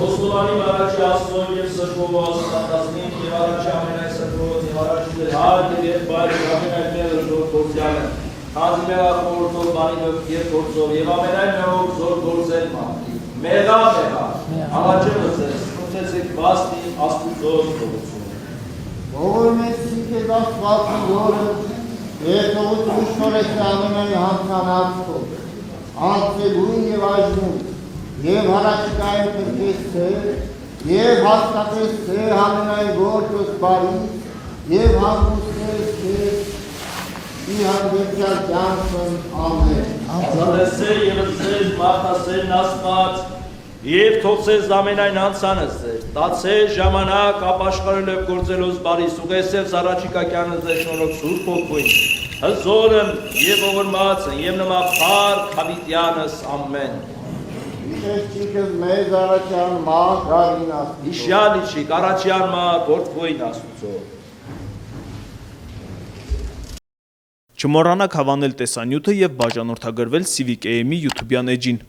Ոստովանի առաջի ասնոն և սրբով ասնատասնին և առաջի ամենայ սրբով և առաջի դեր հարդ և բայր և ամենայ մեղր ժոր գործյանը հանձի մեղա խորձով բանիով և գործով և ամենայ մեղով զոր գործել ման մեղա աղաչելը ձեզ կունցեցեք վաստի աստուծոս կողություն Ողորմեցիք է դասվածի որը և տողություն շորեցի ամենայ հանցանացքով անցելուն և այժնում և հարաճկային կրկեսը, և հաստատեսը համենայն գործոս բարից, և հանգուստես ի հանդեպյալ կյանքն ամեն։ Աղսատեսը և զեզ մարդասերն ասված, և թողսես ամենայն հանցանս ձեր, տացես ժամանակ ապաշխարելով գործելոս բարիս, ուղեսև զարաչիկակյանս ձեր շնորոք սուրբ հոգույն, հզորն և ողորմածն, և նմա փառք հավիտյանս ամեն։ Իշեչիկս մեզ առաջյան մա գարին աստուծո։ Իշյալիչիկ առաջյան մա գործվոյն աստուծո։ Չմոռանաք հավանել տեսանյութը և բաժանորդագրվել Civic AM-ի YouTube-յան էջին։